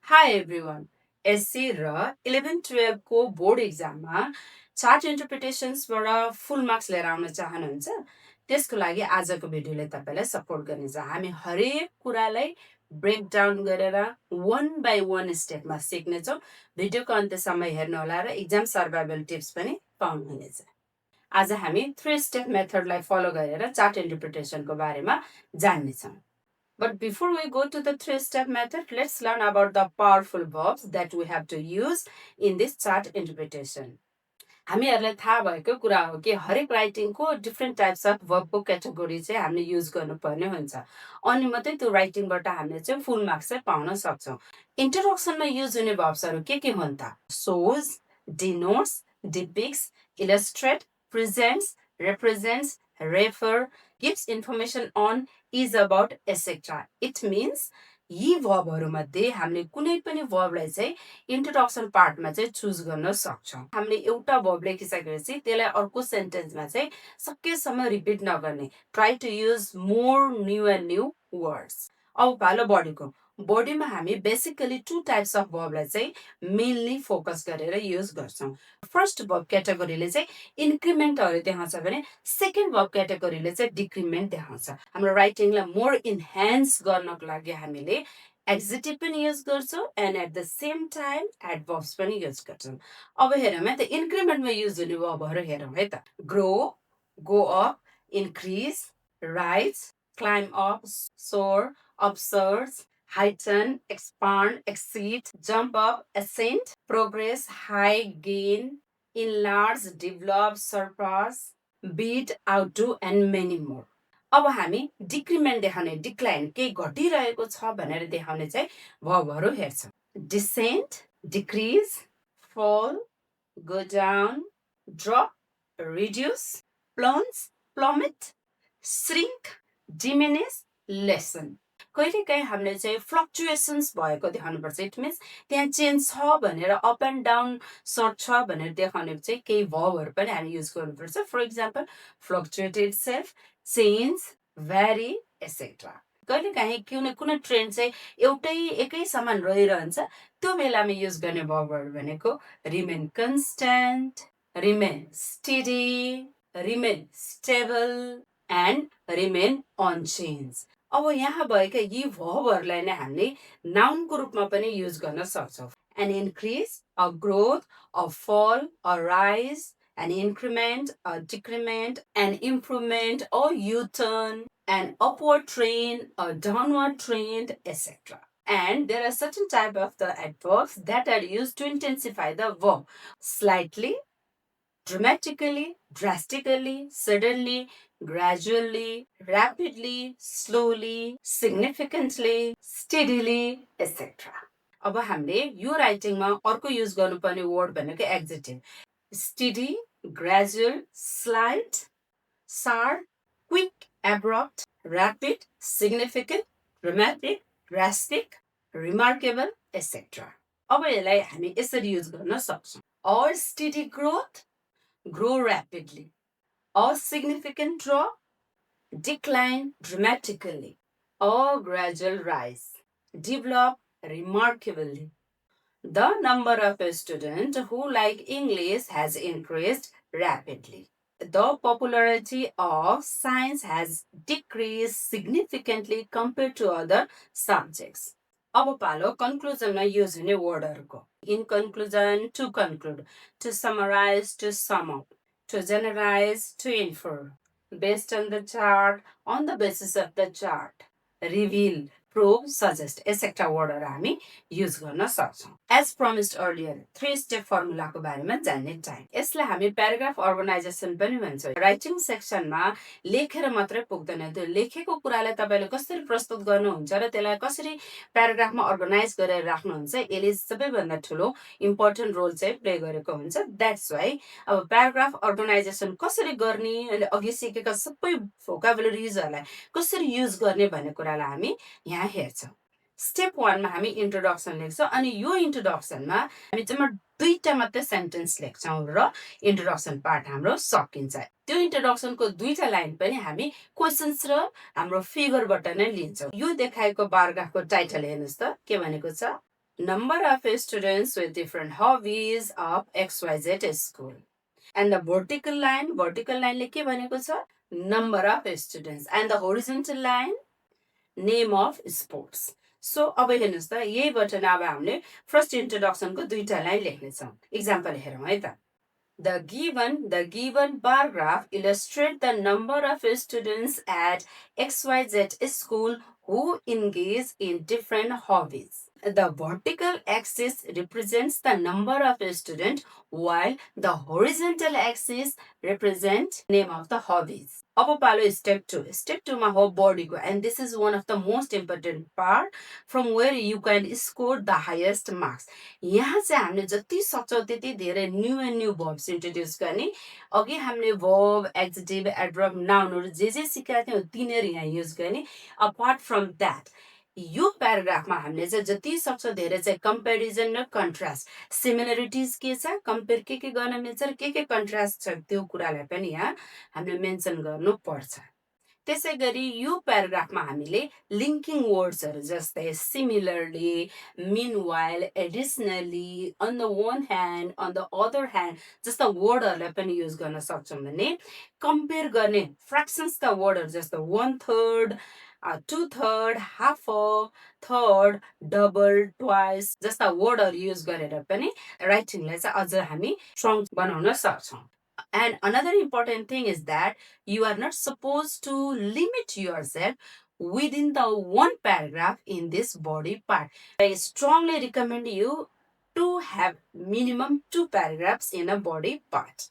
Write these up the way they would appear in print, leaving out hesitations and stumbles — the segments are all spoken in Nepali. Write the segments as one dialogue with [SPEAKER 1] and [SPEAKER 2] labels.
[SPEAKER 1] Hi everyone. SC र 11-12 को बोर्ड एक्जाममा चार्ट इन्टरप्रिटेसन्सबाट फुल मार्क्स लिएर आउन चाहनुहुन्छ त्यसको लागि आजको भिडियोले तपाईलाई सपोर्ट गर्नेछ। हामी हरेक कुरालाई ब्रेक डाउन गरेर वन बाइ वन स्टेपमा सिक्नेछौँ। भिडियोको अन्त्यसम्म हेर्नु होला र एक्जाम सर्भाइभल टिप्स पनि पाउनुहुनेछ। आज हामी 3 स्टेप मेथडलाई फलो गरेर चार्ट इन्टरप्रिटेसनको बारेमा जान्नेछौँ। But before we go to the 3-step method, let's learn about the powerful verbs that we have to use in this chart interpretation. हामीहरूलाई थाहा भएको कुरा हो कि हरेक राइटिङको डिफ्रेन्ट टाइप्स अफ वर्बको क्याटेगोरी चाहिँ हामीले युज गर्नुपर्ने हुन्छ। अनि मात्रै त्यो राइटिङबाट हामीले चाहिँ फुल मार्क्स चाहिँ पाउन सक्छौँ। इन्ट्रोडक्सनमा युज हुने भर्ब्सहरू के हुन् त? Shows, denotes, depicts, illustrate, presents, represents, refer, gives information on, is about, etc. It means यी भर्बहरूमध्ये हामीले कुनै पनि भर्बलाई चाहिँ इन्ट्रोडक्सन पार्टमा चाहिँ चुज गर्न सक्छौँ। हामीले एउटा भर्ब लेखिसकेपछि त्यसलाई अर्को सेन्टेन्समा चाहिँ सकेसम्म रिपिट नगर्ने। Try to use more new and new words. अब पालो बडीको। बडीमा हामी बेसिकली 2 टाइप्स अफ भर्बलाई चाहिँ मेनली फोकस गरेर युज गर्छौँ। फर्स्ट भर्ब क्याटेगोरीले चाहिँ इन्क्रिमेन्टहरू देखाउँछ भने सेकेन्ड भर्ब क्याटेगोरीले चाहिँ डिक्रिमेन्ट देखाउँछ। हाम्रो राइटिङलाई मोर इन्हान्स गर्नको लागि हामीले एडजेक्टिभ पनि युज गर्छौँ and at the same time adverbs पनि युज गर्छौँ। अब हेरौँ है त इन्क्रिमेन्टमा युज हुने भर्बहरू हेरौँ है त। Grow, go up, increase, rise, climb up, सोर, upsurge, heighten, expand, exceed, jump up, ascend, progress, high, gain, enlarge, develop, surpass, beat, outdo, and many more. अब हामी डिक्रिमेन्ट देखाउने डिक्लाइन केही घटिरहेको छ भनेर देखाउने चाहिँ भर्बहरू हेर्छौँ। Descend, decrease, fall, go down, drop, reduce, plunge, plummet, shrink, diminish, lessen. कहिलेकाहीँ हामीले चाहिँ फ्लक्चुएसन्स भएको देखाउनुपर्छ। इट मिन्स त्यहाँ चेन्ज छ भनेर अप एन्ड डाउन सर्ट छ भनेर देखाउने चाहिँ केही भर्बहरू पनि हामी युज गर्नुपर्छ। For example fluctuate itself, change, vary, etcetera. कहिलेकाहीँ कुनै ट्रेन्ड चाहिँ एकै समान रहिरहन्छ त्यो बेलामा युज गर्ने भर्बहरू भनेको remain constant, remain steady, remain stable and remain unchanged. अब यहाँ भएका यी भर्बहरूलाई नै हामीले नाउनको रूपमा पनि युज गर्न सक्छौँ। An increase, a growth, a fall, a rise, an increment, a decrement, an improvement, or U-turn, an upward trend, a downward trend, etc. And there are certain type of the adverbs that are used to intensify the verb. Slightly, dramatically, drastically, suddenly, gradually, rapidly, slowly, significantly, steadily, etc. अब हामीले यो राइटिङमा अर्को युज गर्नुपर्ने वर्ड भनेको adjective. Steady, gradual, slight, sharp, quick, abrupt, rapid, significant, dramatic, drastic, remarkable, etc. अब यसलाई हामी यसरी युज गर्न सक्छौँ। Or steady growth, grow rapidly. Or significant drop, decline dramatically. Or gradual rise, develop remarkably. The number of students who like English has increased rapidly. The popularity of science has decreased significantly compared to other subjects. अब पालो कन्क्लुजनमा युज हुने वर्डहरूको। In conclusion, to conclude, to summarize, to sum up, to generalize, to infer, based on the chart, on the basis of the chart, reveal, prove, suggest, etc. वर्डहरू हामी युज गर्न सक्छौँ। एज प्रमिस्ड अर्लियर 3 स्टेप फर्मुलाको बारेमा जान्ने टाइम। यसलाई हामी प्याराग्राफ अर्गनाइजेसन पनि भन्छौँ। राइटिङ सेक्सनमा लेखेर मात्रै पुग्दैन, त्यो लेखेको कुरालाई तपाईँले कसरी प्रस्तुत गर्नुहुन्छ र त्यसलाई कसरी प्याराग्राफमा अर्गनाइज गरेर राख्नुहुन्छ यसले सबैभन्दा ठुलो इम्पोर्टेन्ट रोल चाहिँ प्ले गरेको हुन्छ। द्याट्स वाइ अब प्याराग्राफ अर्गनाइजेसन कसरी गर्ने अनि अघि सिकेका सबै भोकाबुलरिजहरूलाई कसरी युज गर्ने भन्ने कुरालाई हामी यहाँ हेर्छौँ। स्टेप 1 मा हामी इन्ट्रोडक्सन लेख्छौँ अनि यो इन्ट्रोडक्सनमा हामी चाहिँ 2टा मात्रै सेन्टेन्स लेख्छौँ र इन्ट्रोडक्सन पार्ट हाम्रो सकिन्छ। त्यो इन्ट्रोडक्सनको 2टा लाइन पनि हामी क्वेसन्स र हाम्रो फिगरबाट नै लिन्छौँ। यो देखाएको बारग्राफको टाइटल हेर्नुहोस् त के भनेको छ? number of students with different hobbies of XYZ school. And the vertical line ले के भनेको छ number of students, and the horizontal line name of sports. So अब हेर्नुस् त यहीबाट अब हामीले फर्स्ट इन्ट्रोडक्सनको दुईटा लाइन लेख्ने छौं. एक्जाम्पल हेरौँ है त. The given bar graph illustrates the number of students at XYZ school who engage in different hobbies. The vertical axis represents the number of students, while the horizontal axis represents name of the hobbies. अब पालो step 2. Step 2 मा हो body को, and this is one of the most important part from where you can score the highest marks. यहाँ चाहिँ हामीले जति सक्छौं त्यति धेरै new and new verbs introduce गर्ने. अघि हामीले verb, adjective, adverb, noun जे सिकाएको थियौं तिनीहरु यहाँ युज गर्ने. Apart from that, यो प्याराग्राफमा हामीले चाहिँ जति सक्छ धेरै चाहिँ कम्पेरिजन र कन्ट्रास्ट, सिमिलरिटिज के छ, कम्पेयर के गर्न मिल्छ र के कन्ट्रास्ट छ त्यो कुरालाई पनि यहाँ हामीले मेन्सन गर्नु पर्छ. त्यसैगरी यो प्याराग्राफमा हामीले लिंकिङ वर्ड्सहरु जस्तै similarly, meanwhile, additionally, on the one hand, on the other hand जस्ता वर्डहरुलाई पनि युज गर्न सक्छौं भने कम्पेयर गर्ने फ्र्याक्सन्सका वर्डहरु जस्तो 1/3, 2/3, half a, third, double, twice जस्ता वर्डहरु युज गरेर पनि राइटिङलाई चाहिँ अझ हामी स्ट्रङ बनाउन सक्छौं. And another important thing is that you are not supposed to limit yourself within the one paragraph in this body part. I strongly recommend you to have minimum 2 paragraphs in a body part.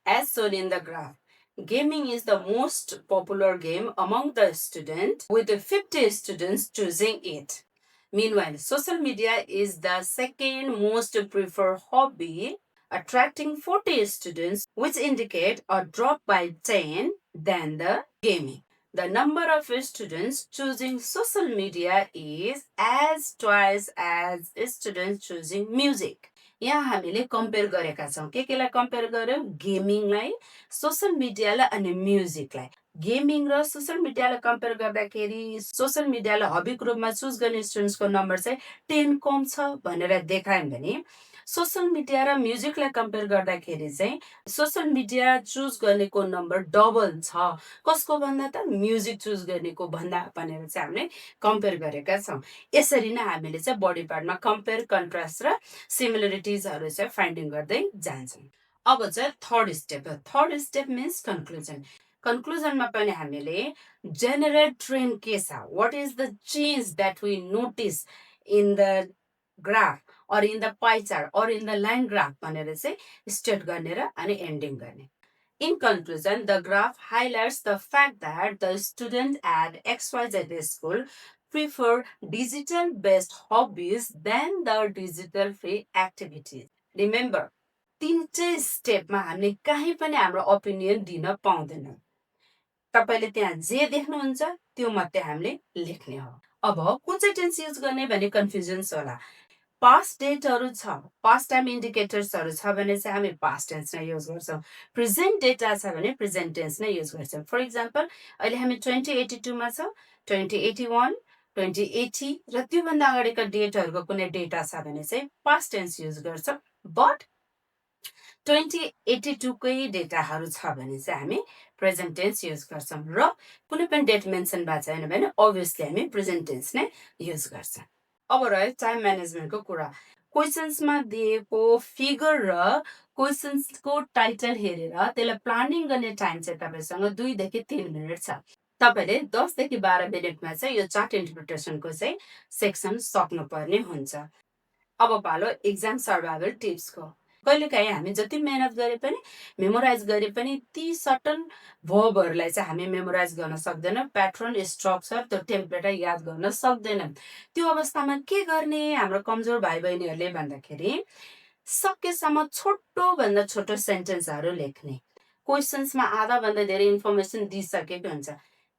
[SPEAKER 1] As shown in the graph, gaming is the most popular game among the students, with 50 students choosing it. Meanwhile, social media is the second most preferred hobby, attracting 40 students, which indicate a drop by 10 than the gaming. The number of students choosing social media is as twice as students choosing music. यहाँ हामीले कम्पेयर गरेका छौं. केलाई कम्पेयर गर्यौं? गेमिङलाई, सोशल मिडियालाई अनि म्युजिकलाई. गेमिङ र सोशल मिडियालाई कम्पेयर गर्दाखेरि सोशल मिडियालाई हबीको रूपमा चुज गर्ने स्टुडेन्ट्सको नम्बर चाहिँ 10 कम छ भनेर देखायौं भने सोशल मिडिया र म्युजिकलाई कम्पेयर गर्दाखेरि चाहिँ सोशल मिडिया चुज गर्नेको नम्बर डबल छ. कसको भन्दा त म्युजिक चुज गर्नेको भन्दा भनेर चाहिँ हामीले कम्पेयर गरेका छौं. यसरी नै हामीले चाहिँ बडी पार्टमा कम्पेयर, कन्ट्रास्ट र सिमिलरिटिजहरु चाहिँ फाइन्डिङ गर्दै जान्छौं. अब चाहिँ थर्ड स्टेप मिन्स कन्क्लुजन. कन्क्लुजनमा पनि हामीले जेनरल ट्रेन्ड के छ, what is the change that we notice in the graph or in the pie chart or in the line graph भनेर चाहिँ स्टेट गर्ने र अनि एन्डिङ गर्ने. In conclusion, the graph highlights the fact that the students at XYZ school prefer digital-based hobbies than the digital-free activities. Remember, तीनटै स्टेपमा हामीले कहीँ पनि हाम्रो ओपिनियन दिन पाउँदैनौं. तपाईले त्यहाँ जे देख्नुहुन्छ त्यो मात्रै हामीले लेख्ने हो. अब कुन चाहिँ टेन्स युज गर्ने भने कन्फ्युजन्स होला. पास्ट डेटहरु छ, पास्ट टाइम इन्डिकेटर्सहरु छ भने चाहिँ हामी पास्ट टेन्स नै युज गर्छौं. प्रेजेन्ट डेटा छ भने प्रेजेन्ट टेन्स नै युज गर्छौं. फर एक्जाम्पल अहिले हामी 2082 मा छौं, 2081, 2080 र त्यो भन्दा अगाडिका डेटहरुको कुनै डेटा छ भने चाहिँ पास्ट टेन्स युज गर्छौं. बट 2082 कै डेटाहरु छ भने चाहिँ हामी प्रेजेन्ट टेन्स युज गर्छौं र कुनै पनि डेट मेन्सन भएको छैन भने obviously हामी प्रेजेन्ट टेन्स नै युज गर्छौं. अब रह्यो टाइम म्यानेजमेन्टको कुरा. क्वेशन्समा दिएको फिगर र क्वेशन्सको टाइटल हेरेर त्यसलाई प्लानिङ गर्ने टाइम चाहिँ तपाईसँग 2 देखि 3 मिनेट छ. तपाईले 10 देखि 12 मिनेटमा चाहिँ यो चार्ट इन्टरप्रिटेसनको चाहिँ सेक्सन सक्नुपर्ने हुन्छ. अब पालो एक्जाम सर्भाइभल टिप्सको. कहिलेकाहीँ हामी जति मेहनत गरे पनि मेमोराइज गरे पनि ती सर्टन भर्बहरुलाई चाहिँ हामी मेमोराइज गर्न सक्दैनौं. प्याटर्न, स्ट्रक्चर, त्यो टेम्पलेटलाई याद गर्न सक्दैनौं. त्यो अवस्थामा के गर्ने हाम्रो कमजोर भाइ बहिनीहरुले भन्दाखेरि सकेसम्म छोटो भन्दा छोटो सेन्टेन्सहरु लेख्ने. क्वेशन्समा आधा भन्दा धेरै इन्फर्मेसन दिइसकेको हुन्छ.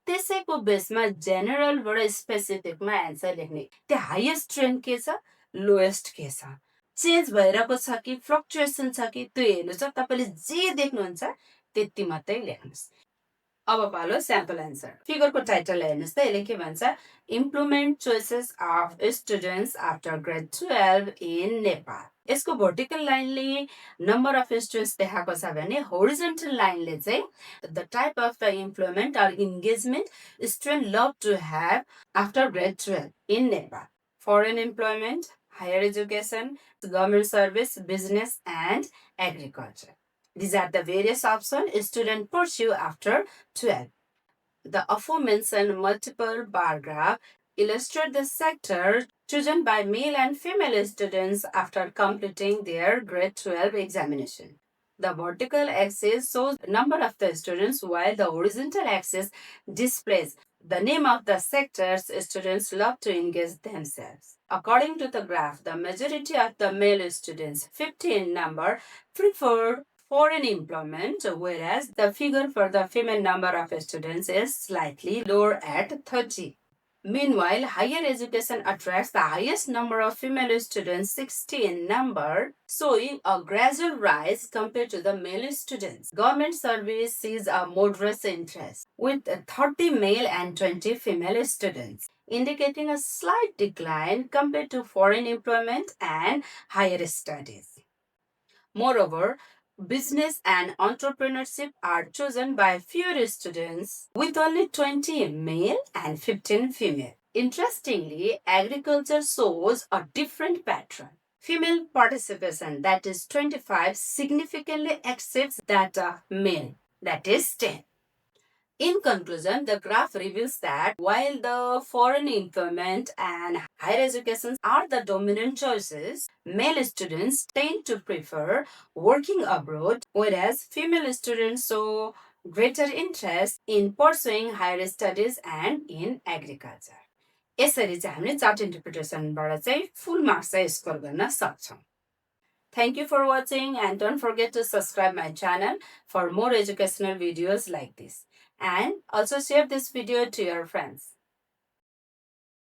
[SPEAKER 1] त्यसैको बेसमा जेनरलबाट स्पेसिफिकमा एन्सर लेख्ने. त्यो हाईएस्ट ट्रेन्ड के छ, लोएस्ट के छ, चेन्ज भइरहेको छ कि फ्लक्चुएसन छ कि त्यो हेर्नुस्. तपाईले जे देख्नुहुन्छ त्यति मात्रै लेख्नुस्. अब पालो स्याम्पल एन्सर फिगरको टाइटल हेर्नुहोस् त यसले के भन्छ implement choices of students after grade 12 in Nepal यसको भर्टिकल लाइनले नम्बर अफ स्टुडेन्ट्स देखाएको छ भने होरिजोन्टल लाइनले चाहिँ the type of the employment or engagement student love to have after grade 12 in Nepal foreign employment higher education government service business and agriculture These are the various options students pursue after 12. The aforementioned multiple bar graph illustrate the sector chosen by male and female students after completing their grade 12 examination. The vertical axis shows the number of the students while the horizontal axis displays the name of the sectors students love to engage themselves. According to the graph, the majority of the male students, 50 in number, prefer foreign employment, whereas the figure for the female number of students is slightly lower at 30. Meanwhile, higher education attracts the highest number of female students, 60 in number, showing a gradual rise compared to the male students. Government service sees a moderate interest, with 30 male and 20 female students, indicating a slight decline compared to foreign employment and higher studies. Moreover, business and entrepreneurship are chosen by fewer students, with only 20 male and 15 female. Interestingly, agriculture shows a different pattern. Female participation, that is 25, significantly exceeds that of male, that is 10. In conclusion, the graph reveals that while the foreign employment and higher education are the dominant choices, male students tend to prefer working abroad, whereas female students show greater interest in pursuing higher studies and in agriculture. यसरी चाहिँ हामीले चार्ट इन्टरप्रिटेसनबाट चाहिँ फुल मार्क्स चाहिँ स्कोर गर्न सक्छौँ Thank you for watching and don't forget to subscribe my channel for more educational videos like this. And also share this video to your friends.